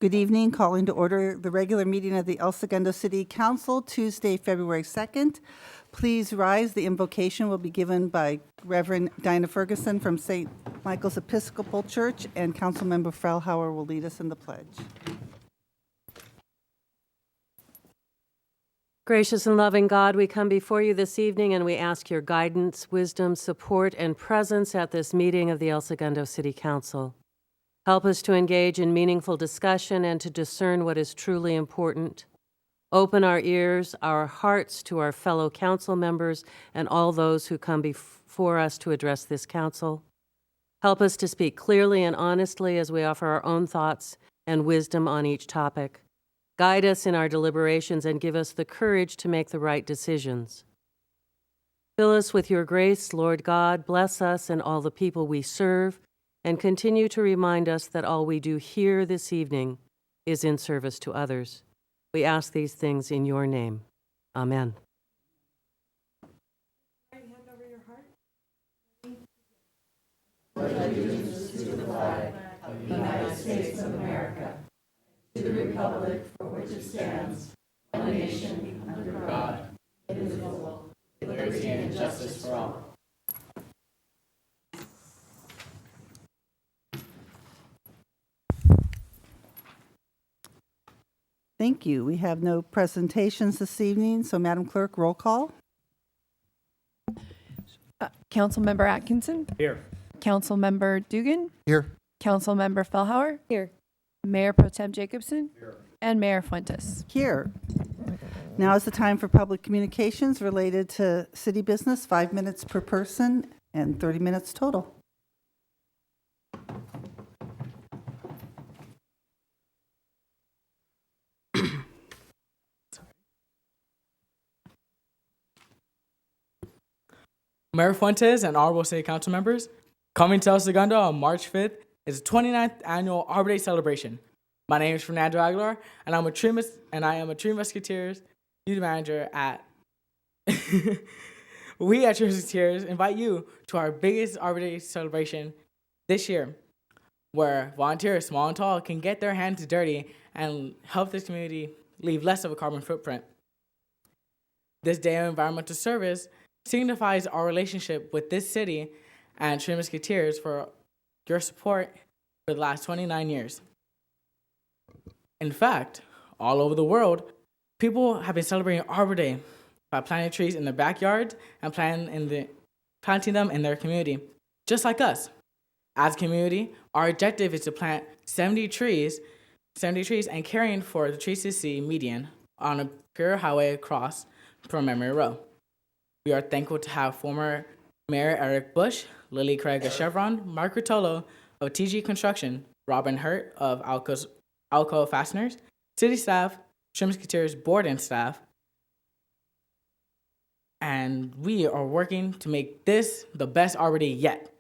Good evening. Calling to order the regular meeting of the El Segundo City Council, Tuesday, February 2nd. Please rise. The invocation will be given by Reverend Dinah Ferguson from St. Michael's Episcopal Church, and Councilmember Frellhauer will lead us in the pledge. Gracious and loving God, we come before you this evening and we ask your guidance, wisdom, support, and presence at this meeting of the El Segundo City Council. Help us to engage in meaningful discussion and to discern what is truly important. Open our ears, our hearts to our fellow council members and all those who come before us to address this council. Help us to speak clearly and honestly as we offer our own thoughts and wisdom on each topic. Guide us in our deliberations and give us the courage to make the right decisions. Fill us with your grace, Lord God. Bless us and all the people we serve, and continue to remind us that all we do here this evening is in service to others. We ask these things in your name. Amen. Hand over your heart. Allegiance to the flag of the United States of America, to the republic for which it stands, one nation under God, indivisible, with liberty and justice for all. Thank you. We have no presentations this evening, so Madam Clerk, roll call. Councilmember Atkinson? Here. Councilmember Dugan? Here. Councilmember Fellhauer? Here. Mayor Pro Tem Jacobson? Here. And Mayor Fuentes. Here. Now is the time for public communications related to city business, 5 minutes per person and 30 minutes total. Mayor Fuentes and honorable city council members, coming to El Segundo on March 5th is the 29th annual Arbor Day celebration. My name is Fernando Aguilar, and I am a Tree Musketeers youth manager at. We at Tree Musketeers invite you to our biggest Arbor Day celebration this year, where volunteers, small and tall, can get their hands dirty and help this community leave less of a carbon footprint. This day of environmental service signifies our relationship with this city and Tree Musketeers for your support for the last 29 years. In fact, all over the world, people have been celebrating Arbor Day by planting trees in their backyards and planting them in their community, just like us. As a community, our objective is to plant 70 trees and caring for the Trees to See median on a pure highway across from Memory Row. We are thankful to have former Mayor Eric Bush, Lily Craig of Chevron, Mark Rotolo of TG Construction, Robin Hurt of Alco Fasteners, city staff, Tree Musketeers board and staff, and we are working to make this the best Arbor Day yet.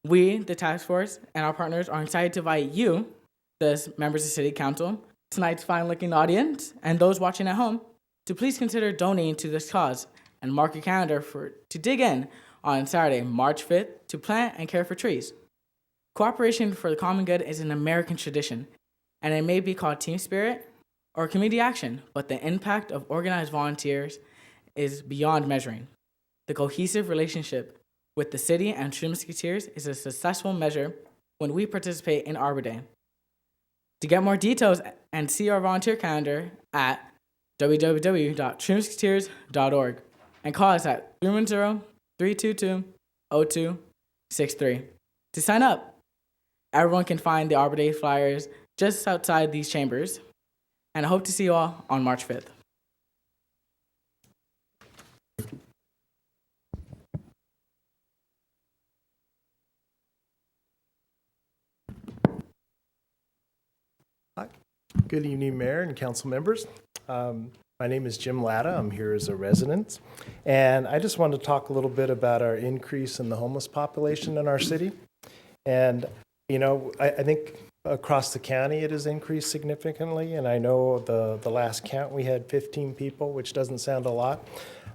We, the task force, and our partners are excited to invite you, the members of City Council, tonight's fine-looking audience, and those watching at home, to please consider donating to this cause and mark your calendar to dig in on Saturday, March 5th, to plant and care for trees. Cooperation for the common good is an American tradition, and it may be called team spirit or community action, but the impact of organized volunteers is beyond measuring. The cohesive relationship with the city and Tree Musketeers is a successful measure when we participate in Arbor Day. To get more details and see our volunteer calendar at www.treemusketeers.org and call us at 310-322-0263. To sign up, everyone can find the Arbor Day flyers just outside these chambers, and I hope to see you all on March 5th. Hi. Good evening, Mayor and council members. My name is Jim Latta. I'm here as a resident. And I just wanted to talk a little bit about our increase in the homeless population in our city. And, you know, I think across the county it has increased significantly. And I know the last count we had 15 people, which doesn't sound a lot.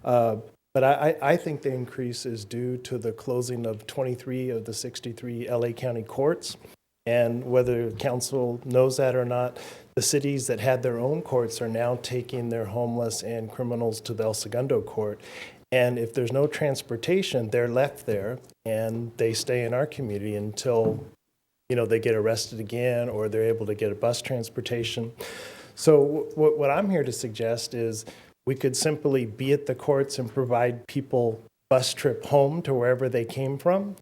But I think the increase is due to the closing of 23 of the 63 LA County courts. And whether council knows that or not, the cities that had their own courts are now taking their homeless and criminals to the El Segundo court. And if there's no transportation, they're left there and they stay in our community until, they get arrested again or they're able to get a bus transportation. So what I'm here to suggest is we could simply be at the courts and provide people bus trip home to wherever they came from.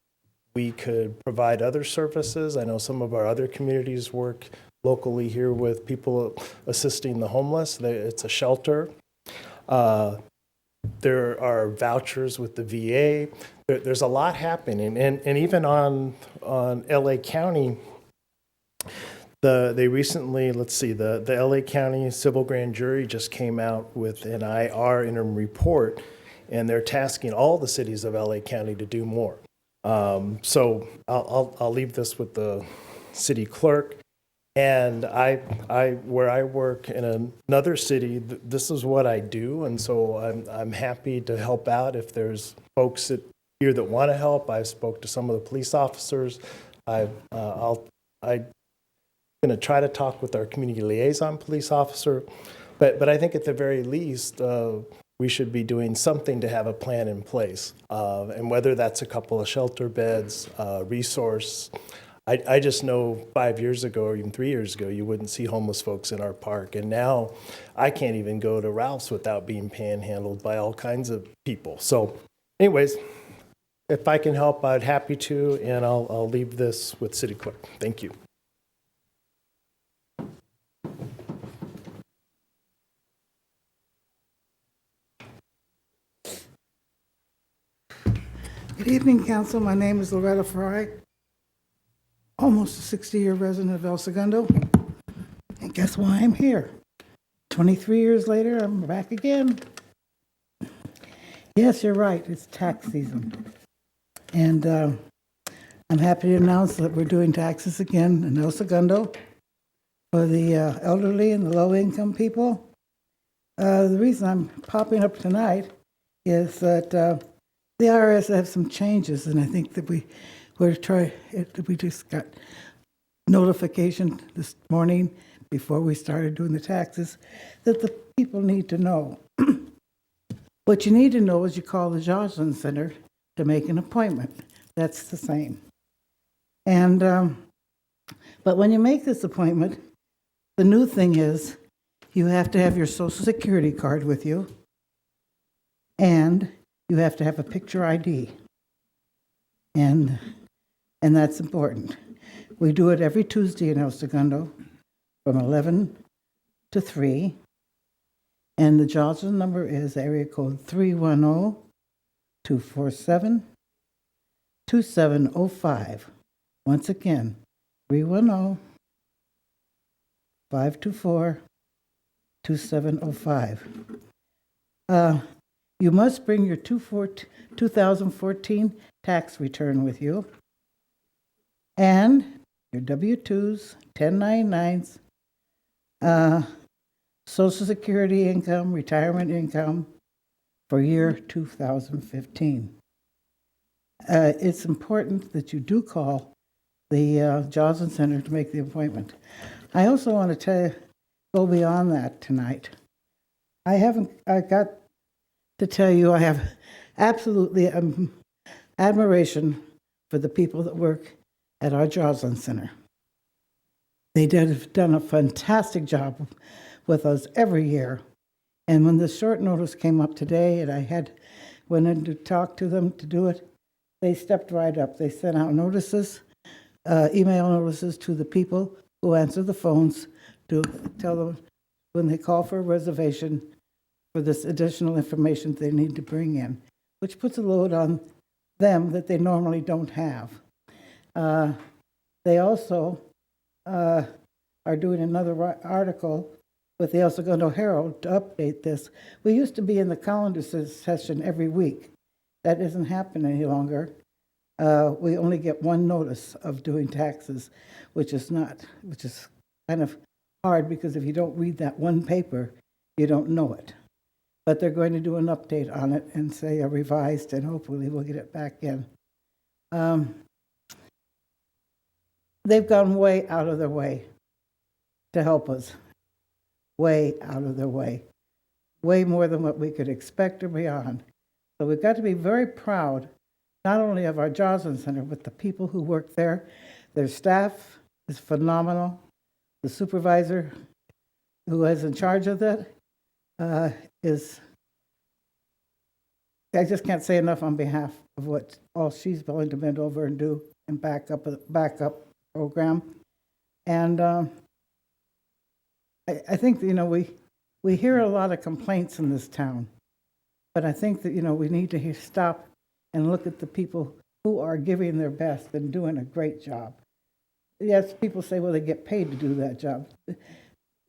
We could provide other services. I know some of our other communities work locally here with people assisting the homeless. It's a shelter. There are vouchers with the VA. There's a lot happening. And even on LA County, they recently, the LA County Civil Grand Jury just came out with an IR interim report, and they're tasking all the cities of LA County to do more. So I'll leave this with the city clerk. And where I work in another city, this is what I do, and so I'm happy to help out if there's folks here that want to help. I spoke to some of the police officers. I'm going to try to talk with our community liaison police officer, but I think at the very least we should be doing something to have a plan in place, and whether that's a couple of shelter beds, resource. I just know 5 years ago or even 3 years ago, you wouldn't see homeless folks in our park. And now I can't even go to Ralph's without being panhandled by all kinds of people. So anyways, if I can help, I'd happy to, and I'll leave this with City Clerk. Thank you. Good evening, Council. My name is Loretta Fry, almost a 60-year resident of El Segundo. And guess why I'm here? 23 years later, I'm back again. Yes, you're right. It's tax season. And I'm happy to announce that we're doing taxes again in El Segundo for the elderly and the low-income people. The reason I'm popping up tonight is that the IRS have some changes, and I think that we just got notification this morning before we started doing the taxes that the people need to know. What you need to know is you call the Joslin Center to make an appointment. That's the same. And but when you make this appointment, the new thing is you have to have your Social Security card with you, and you have to have a picture ID. And that's important. We do it every Tuesday in El Segundo from 11 to 3. And the Joslin number is area code 310-247-2705. Once again, 310-524-2705. You must bring your 2014 tax return with you, and your W-2s, 1099s, Social Security income, retirement income for year 2015. It's important that you do call the Joslin Center to make the appointment. I also want to go beyond that tonight. I got to tell you, I have absolutely admiration for the people that work at our Joslin Center. They have done a fantastic job with us every year. And when the short notice came up today and I went in to talk to them to do it, they stepped right up. They sent out notices, email notices to the people who answer the phones to tell them when they call for a reservation for this additional information they need to bring in, which puts a load on them that they normally don't have. They also are doing another article with the El Segundo Herald to update this. We used to be in the calendar session every week. That isn't happening any longer. We only get one notice of doing taxes, which is kind of hard because if you don't read that one paper, you don't know it. But they're going to do an update on it and say a revised, and hopefully we'll get it back in. they've gone way out of their way to help us. Way out of their way. Way more than what we could expect or beyond. So we've got to be very proud, not only of our Joslin Center, but the people who work there. Their staff is phenomenal. The supervisor who is in charge of that is, I just can't say enough on behalf of what all she's willing to bend over and do and back up a backup program. And I think that, we hear a lot of complaints in this town, but I think that, we need to stop and look at the people who are giving their best and doing a great job. Yes, people say, well, they get paid to do that job.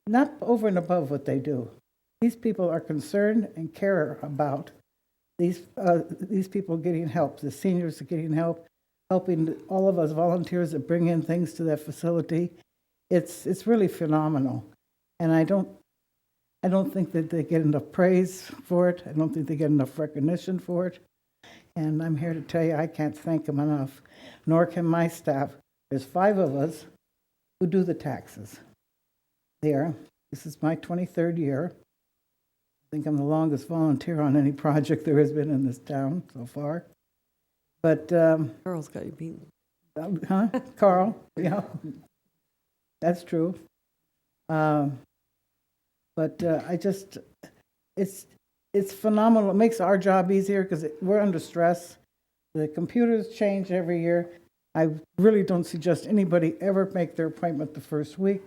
Not over and above what they do. These people are concerned and care about these people getting help. The seniors are getting help, helping all of us volunteers that bring in things to that facility. It's really phenomenal, and I don't think that they get enough praise for it. I don't think they get enough recognition for it. And I'm here to tell you, I can't thank them enough, nor can my staff. There's 5 of us who do the taxes there. This is my 23rd year. I think I'm the longest volunteer on any project there has been in this town so far. But Carl's got you beaten. Carl, yeah, that's true. But it's phenomenal. It makes our job easier because we're under stress. The computers change every year. I really don't suggest anybody ever make their appointment the first week.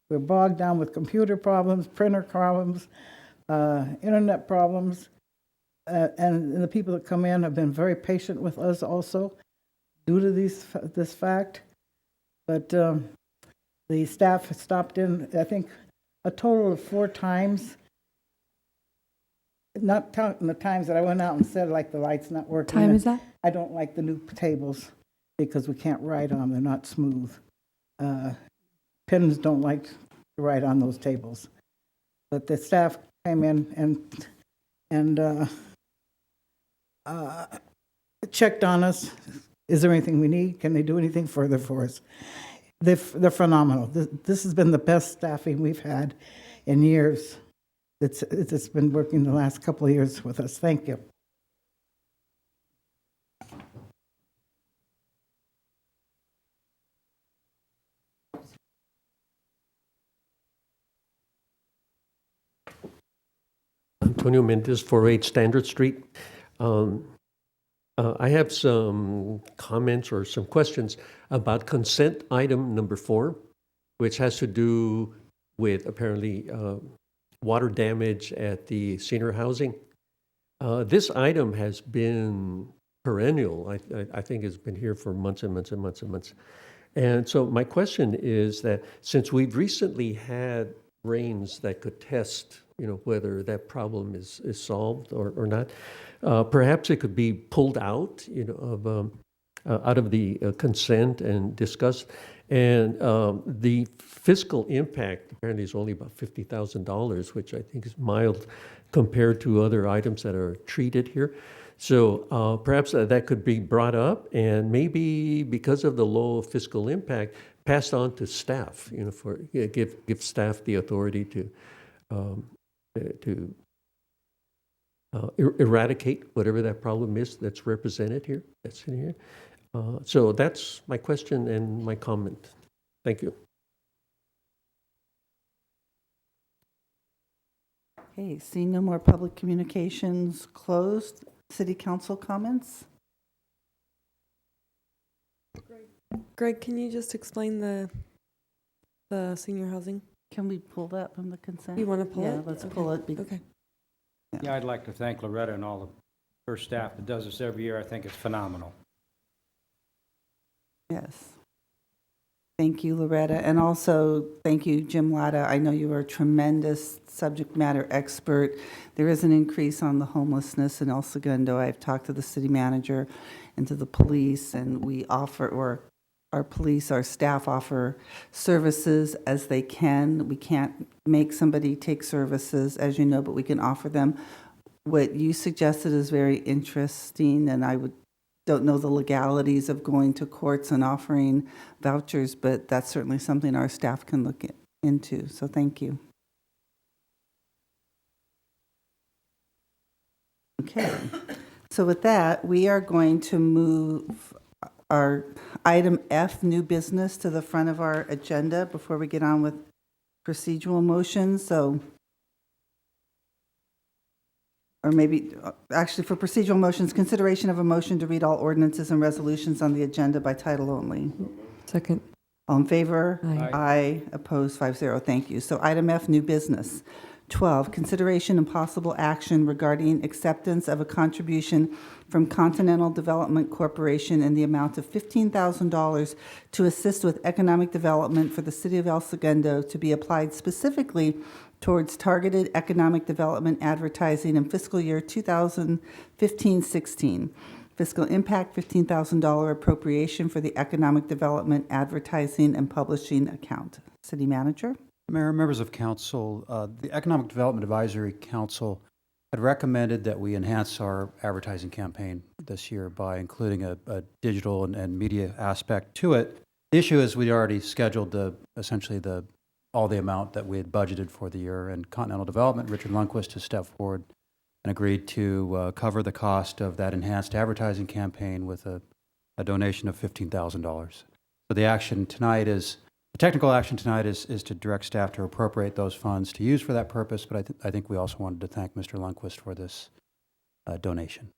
We're bogged down with computer problems, printer problems, internet problems. And the people that come in have been very patient with us also due to this fact. But the staff has stopped in, I think, a total of 4 times. Not counting the times that I went out and said, like, the light's not working. Time is that? I don't like the new tables because we can't write on them. They're not smooth. Pens don't like to write on those tables. But the staff came in and checked on us. Is there anything we need? Can they do anything further for us? They're phenomenal. This has been the best staffing we've had in years. It's been working the last couple of years with us. Thank you. Antonio Mendez, 408 Standard Street. I have some comments or some questions about consent item number 4, which has to do with apparently water damage at the senior housing. This item has been perennial. I think it's been here for months and months and months and months. And so my question is that since we've recently had rains that could test, whether that problem is solved or not, perhaps it could be pulled out, out of the consent and discussed. And the fiscal impact apparently is only about $50,000, which I think is mild compared to other items that are treated here. So perhaps that could be brought up, and maybe because of the low fiscal impact, passed on to staff. Give staff the authority to eradicate whatever that problem is that's represented here, that's in here. So that's my question and my comment. Thank you. Okay, seeing no more public communications, closed. City Council comments? Greg, can you just explain the senior housing? Can we pull that from the consent? You want to pull it? Yeah, let's Okay. pull it. Okay. Yeah, I'd like to thank Loretta and all of her staff that does this every year. I think it's phenomenal. Yes. Thank you, Loretta. And also, thank you, Jim Latta. I know you are a tremendous subject matter expert. There is an increase on the homelessness in El Segundo. I've talked to the city manager and to the police, and we offer, or our police, our staff offer services as they can. We can't make somebody take services, as you know, but we can offer them. What you suggested is very interesting, and I would don't know the legalities of going to courts and offering vouchers, but that's certainly something our staff can look into. So thank you. Okay. So with that, we are going to move our item F, new business, to the front of our agenda before we get on with procedural motions. So, or maybe, actually for procedural motions, consideration of a motion to read all ordinances and resolutions on the agenda by title only. Second. All in favor? Aye. Aye. Opposed, 5-0. Thank you. So item F, new business. 12, consideration and possible action regarding acceptance of a contribution from Continental Development Corporation in the amount of $15,000 to assist with economic development for the city of El Segundo, to be applied specifically towards targeted economic development advertising in fiscal year 2015-16. Fiscal impact, $15,000 appropriation for the economic development advertising and publishing account. City manager? Mayor, members of council, the Economic Development Advisory Council had recommended that we enhance our advertising campaign this year by including a digital and media aspect to it. The issue is we already scheduled essentially all the amount that we had budgeted for the year, and Continental Development, Richard Lundquist, has stepped forward and agreed to cover the cost of that enhanced advertising campaign with a donation of $15,000. So the action tonight is, the technical action tonight is to direct staff to appropriate those funds to use for that purpose, but I think we also wanted to thank Mr. Lundquist for this donation.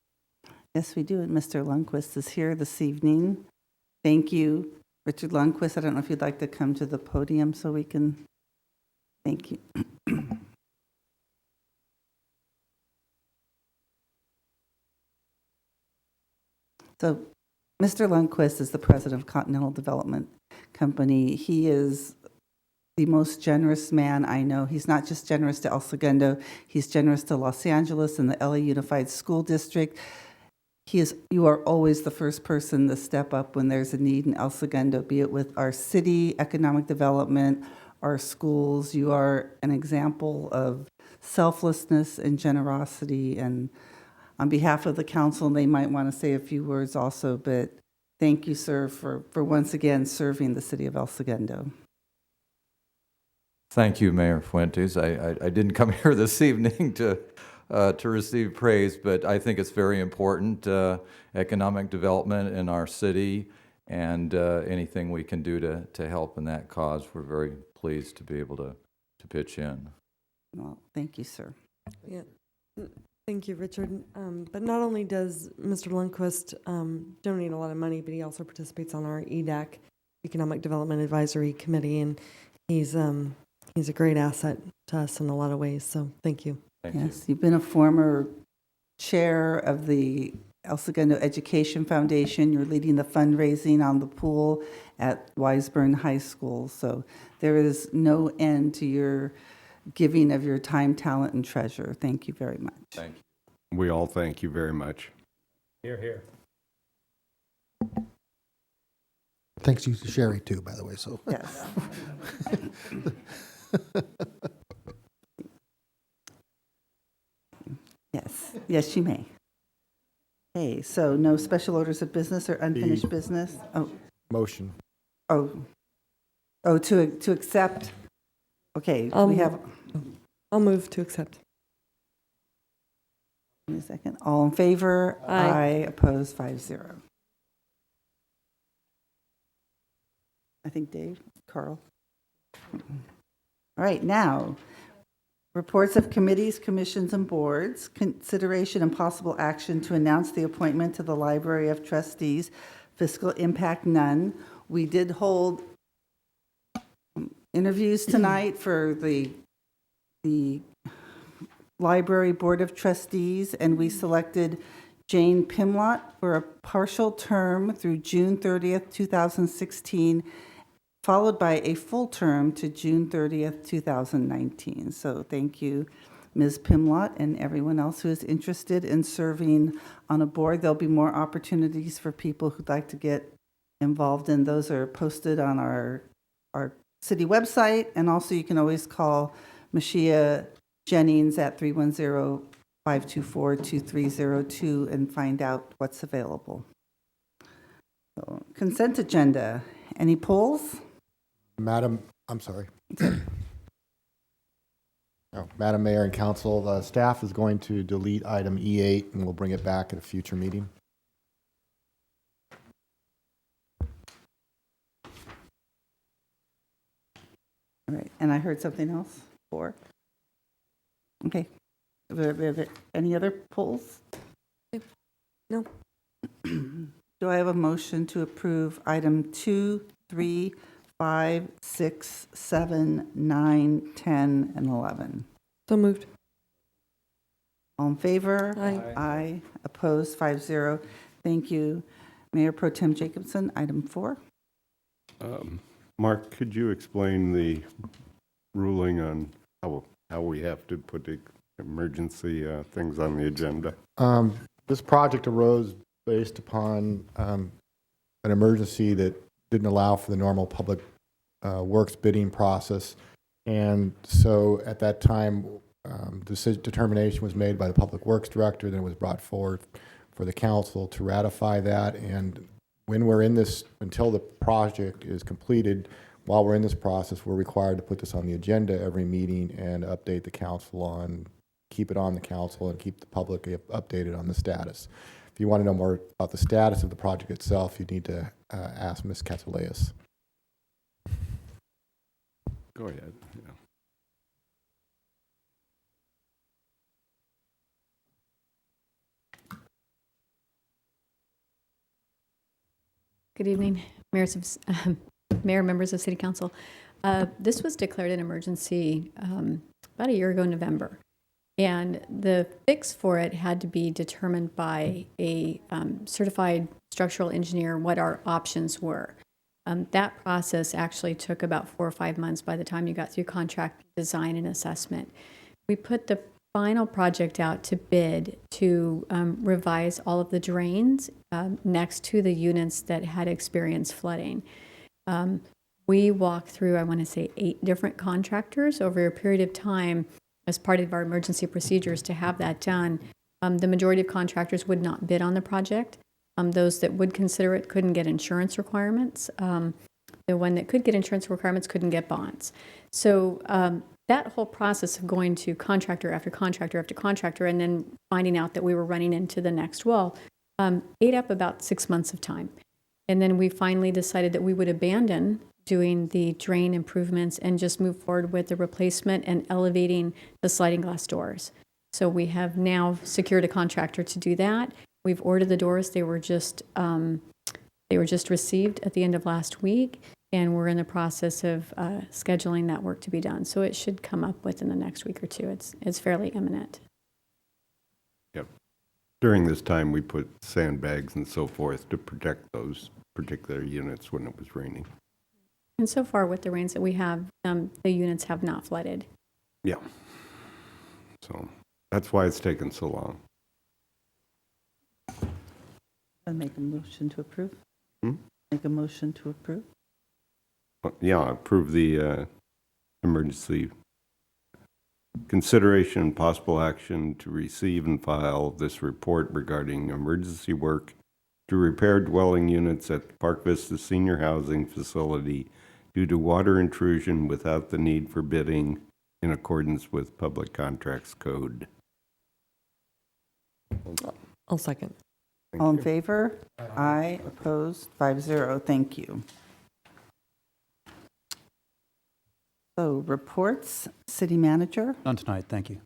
Yes, we do, and Mr. Lundquist is here this evening. Thank you, Richard Lundquist. I don't know if you'd like to come to the podium so we can, thank you. So, Mr. Lundquist is the president of Continental Development Company. He is the most generous man I know. He's not just generous to El Segundo, he's generous to Los Angeles and the LA Unified School District. You are always the first person to step up when there's a need in El Segundo, be it with our city, economic development, our schools. You are an example of selflessness and generosity, and on behalf of the council, they might want to say a few words also, but thank you, sir, for once again serving the city of El Segundo. Thank you, Mayor Fuentes. I didn't come here this evening to receive praise, but I think it's very important, economic development in our city, and anything we can do to help in that cause. We're very pleased to be able to pitch in. Well, thank you, sir. Yeah. Thank you, Richard. But not only does Mr. Lundquist donate a lot of money, but he also participates on our EDAC, Economic Development Advisory Committee, and he's a great asset to us in a lot of ways. So thank you. Yes, you've been a former chair of the El Segundo Education Foundation. You're leading the fundraising on the pool at Wiseburn High School. So there is no end to your giving of your time, talent, and treasure. Thank you very much. Thank you. We all thank you very much. Here, here. Thanks you to Sherry too, by the way. So Yes. Yes, you may. Okay, so no special orders of business or unfinished business? Motion. To accept. Okay, we have, I'll move to accept. give me a second. All in favor? Aye. Opposed, 5-0. I think Dave, Carl. All right, now, reports of committees, commissions, and boards. Consideration and possible action to announce the appointment to the Library of Trustees. Fiscal impact, none. We did hold interviews tonight for the Library Board of Trustees, and we selected Jane Pimlott for a partial term through June 30th, 2016, followed by a full term to June 30th, 2019. So thank you, Ms. Pimlott, and everyone else who is interested in serving on a board. There'll be more opportunities for people who'd like to get involved, and those are posted on our city website, and also you can always call Mashia Jennings at 310-524-2302 and find out what's available. So, consent agenda. Any polls? Madam, I'm sorry. Oh, Madam Mayor and Council, the staff is going to delete item E8 and we'll bring it back at a future meeting. All right, and I heard something else. 4. Okay. Are there any other polls? No. Do I have a motion to approve item 2, 3, 5, 6, 7, 9, 10, and 11? So moved. All in favor? Aye. Aye. Opposed, 5-0. Thank you. Mayor Pro Tem Jacobson, item 4. Mark, could you explain the ruling on how we have to put the emergency things on the agenda? This project arose based upon an emergency that didn't allow for the normal public works bidding process. And so at that time, determination was made by the Public Works Director, then it was brought forward for the council to ratify that. And when we're in this, until the project is completed, while we're in this process, we're required to put this on the agenda every meeting and update the council on, keep it on the council and keep the public updated on the status. If you want to know more about the status of the project itself, you need to ask Ms. Katsouleas. Go ahead. Yeah. Good evening, Mayor, members of City Council. This was declared an emergency about a year ago in November. And the fix for it had to be determined by a certified structural engineer what our options were. That process actually took about 4 or 5 months by the time you got through contract design and assessment. We put the final project out to bid to revise all of the drains next to the units that had experienced flooding. We walked through, I want to say, 8 different contractors over a period of time as part of our emergency procedures to have that done. The majority of contractors would not bid on the project. Those that would consider it couldn't get insurance requirements. The one that could get insurance requirements couldn't get bonds. So that whole process of going to contractor after contractor after contractor and then finding out that we were running into the next wall ate up about 6 months of time. And then we finally decided that we would abandon doing the drain improvements and just move forward with the replacement and elevating the sliding glass doors. So we have now secured a contractor to do that. We've ordered the doors. They were just received at the end of last week, and we're in the process of scheduling that work to be done. So it should come up within the next week or two. It's fairly imminent. Yep. During this time, we put sandbags and so forth to protect those particular units when it was raining. And so far, with the rains that we have, the units have not flooded. Yeah. So that's why it's taken so long. I'll make a motion to approve. Hmm? Make a motion to approve. Yeah, approve the emergency consideration and possible action to receive and file this report regarding emergency work to repair dwelling units at Park Vista Senior Housing Facility due to water intrusion without the need for bidding in accordance with Public Contracts Code. I'll second. Thank All in you. favor? Aye. Opposed? 5-0. Thank you. So reports, City Manager, None tonight, thank you.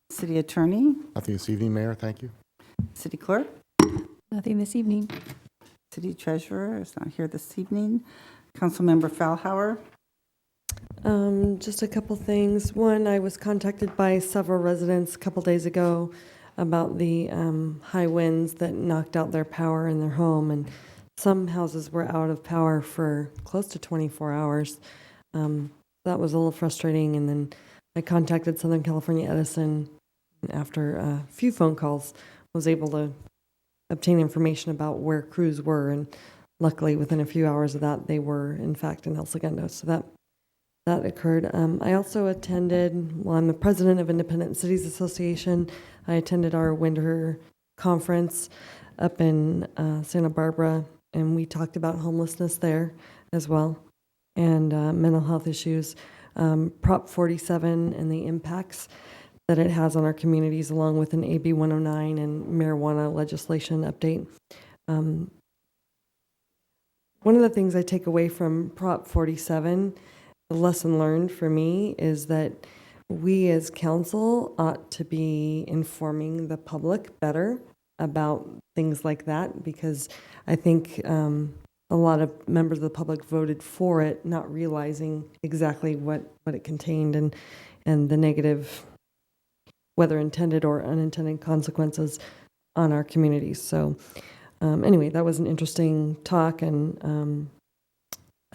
City Attorney, Nothing this evening, Mayor. Thank you. City Clerk, Nothing this evening. City Treasurer is not here this evening. Councilmember Fallhauer. Just a couple things. One, I was contacted by several residents a couple days ago about the high winds that knocked out their power in their home, and some houses were out of power for close to 24 hours. That was a little frustrating, and then I contacted Southern California Edison, and after a few phone calls, was able to obtain information about where crews were, and luckily within a few hours of that, they were in fact in El Segundo. So that occurred. I also attended, well, I'm the president of Independent Cities Association. I attended our winter conference up in Santa Barbara and we talked about homelessness there as well, and mental health issues. Prop 47 and the impacts that it has on our communities, along with an AB 109 and marijuana legislation update. One of the things I take away from Prop 47, the lesson learned for me, is that we as council ought to be informing the public better about things like that, because I think a lot of members of the public voted for it, not realizing exactly what it contained and the negative, whether intended or unintended consequences on our communities. So anyway, that was an interesting talk, and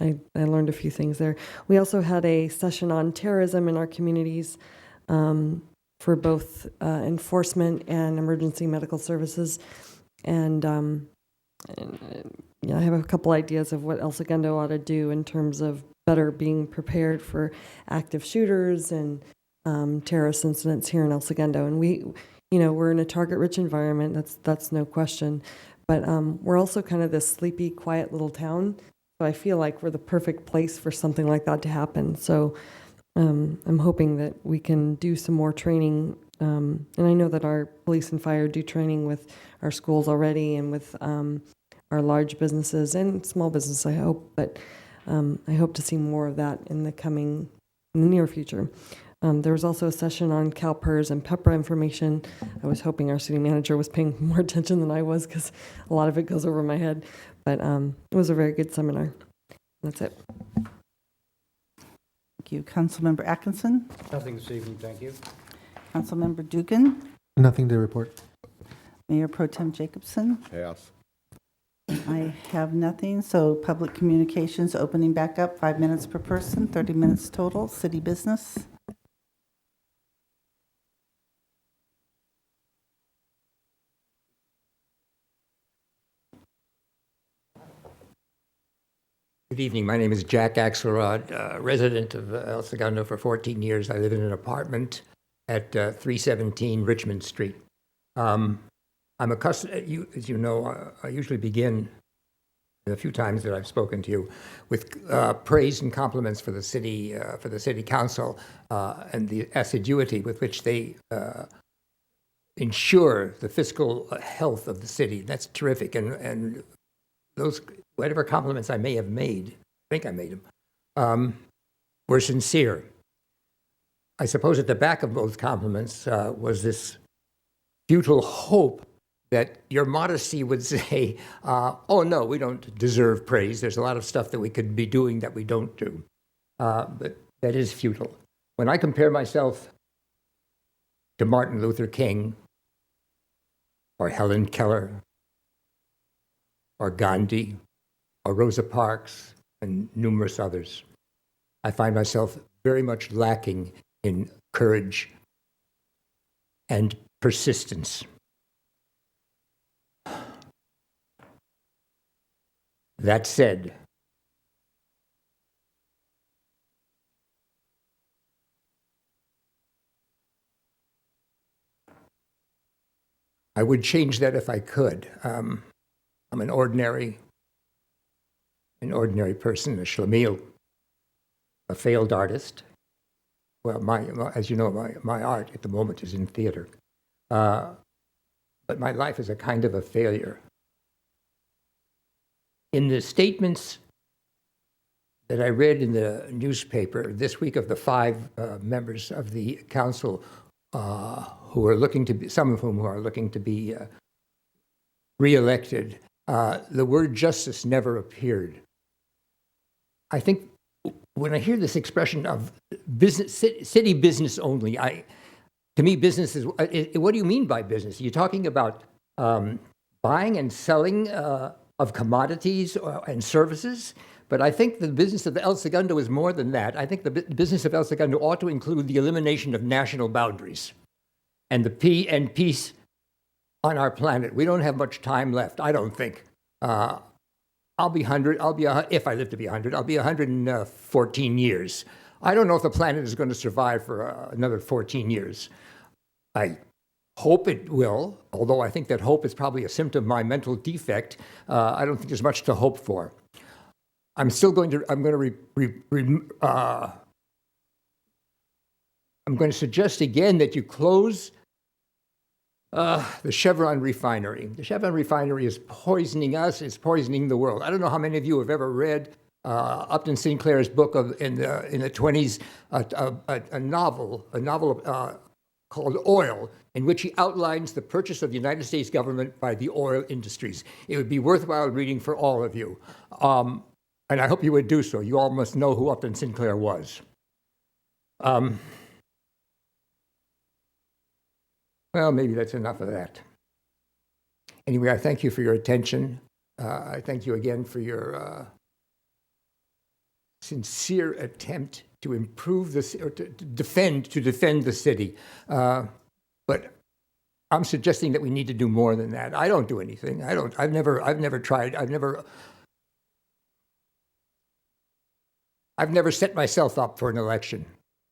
I learned a few things there. We also had a session on terrorism in our communities for both enforcement and emergency medical services. And I have a couple ideas of what El Segundo ought to do in terms of better being prepared for active shooters and terrorist incidents here in El Segundo. And we're in a target-rich environment. That's no question. But we're also kind of this sleepy, quiet little town. So I feel like we're the perfect place for something like that to happen. So I'm hoping that we can do some more training. And I know that our police and fire do training with our schools already and with our large businesses and small business, I hope. But I hope to see more of that in the near future. There was also a session on CalPERS and PEPRA information. I was hoping our city manager was paying more attention than I was, because a lot of it goes over my head. But it was a very good seminar. That's it. Thank you. Councilmember Atkinson. Nothing this evening, thank you. Councilmember Dugan. Nothing to report. Mayor Pro Tem Jacobson. Yes. I have nothing. So public communications opening back up, 5 minutes per person, 30 minutes total. City business. Good evening. My name is Jack Axelrod, resident of El Segundo for 14 years. I live in an apartment at 317 Richmond Street. I'm accustomed, as you know, I usually begin the few times that I've spoken to you with praise and compliments for the city council and the assiduity with which they ensure the fiscal health of the city. That's terrific, and those whatever compliments I may have made, I think I made them, were sincere. I suppose at the back of those compliments was this futile hope that your modesty would say, oh no, we don't deserve praise. There's a lot of stuff that we could be doing that we don't do. But that is futile. When I compare myself to Martin Luther King or Helen Keller or Gandhi or Rosa Parks and numerous others, I find myself very much lacking in courage and persistence. That said, I would change that if I could. I'm an ordinary person, a schlemiel, a failed artist. Well, as you know, my art at the moment is in theater. But my life is a kind of a failure. In the statements that I read in the newspaper this week of the 5 members of the council who are looking to be, some of whom are looking to be re-elected, the word justice never appeared. I think when I hear this expression of business, city business only, to me, business is, what do you mean by business? You're talking about buying and selling of commodities and services? But I think the business of El Segundo is more than that. I think the business of El Segundo ought to include the elimination of national boundaries and the peace on our planet. We don't have much time left, I don't think. I'll be 100, if I live to be 100, I'll be 114 years. I don't know if the planet is going to survive for another 14 years. I hope it will, although I think that hope is probably a symptom of my mental defect. I don't think there's much to hope for. I'm going to suggest again that you close the Chevron refinery. The Chevron refinery is poisoning us. It's poisoning the world. I don't know how many of you have ever read Upton Sinclair's book in the 20s, a novel called Oil, in which he outlines the purchase of the United States government by the oil industries. It would be worthwhile reading for all of you. And I hope you would do so. You all must know who Upton Sinclair was. Well, maybe that's enough of that. Anyway, I thank you for your attention. I thank you again for your sincere attempt to improve this, or to defend the city. But I'm suggesting that we need to do more than that. I don't do anything. I've never tried. I've never set myself up for an election.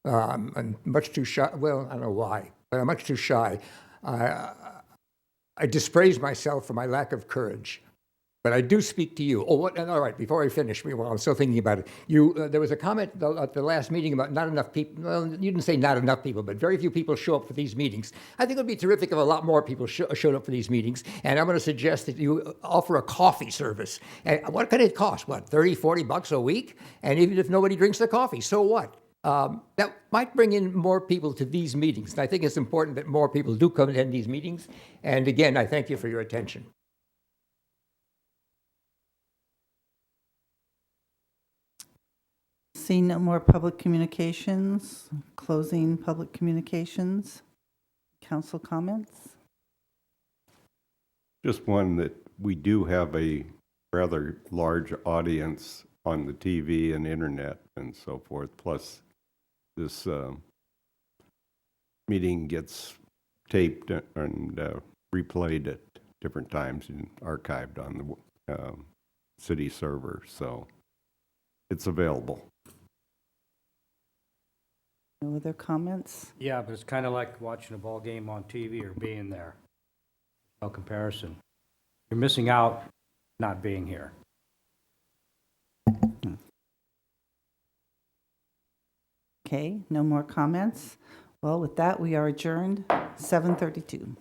I'm much too shy. Well, I don't know why, but I'm much too shy. I dispraise myself for my lack of courage. But I do speak to you. All right, before I finish, while I'm still thinking about it, there was a comment at the last meeting about not enough people. Well, you didn't say not enough people, but very few people show up for these meetings. I think it would be terrific if a lot more people showed up for these meetings. And I'm going to suggest that you offer a coffee service. And what could it cost? What, $30, $40 a week? And even if nobody drinks the coffee, so what? That might bring in more people to these meetings. And I think it's important that more people do come and attend these meetings. And again, I thank you for your attention. Seeing no more public communications, closing public communications. Council comments? Just one that we do have a rather large audience on the TV and internet and so forth. Plus, this meeting gets taped and replayed at different times and archived on the city server. So it's available. No other comments? Yeah, but it's kind of like watching a ball game on TV or being there. No comparison. You're missing out not being here. Okay, no more comments. Well, with that, we are adjourned, 7:32.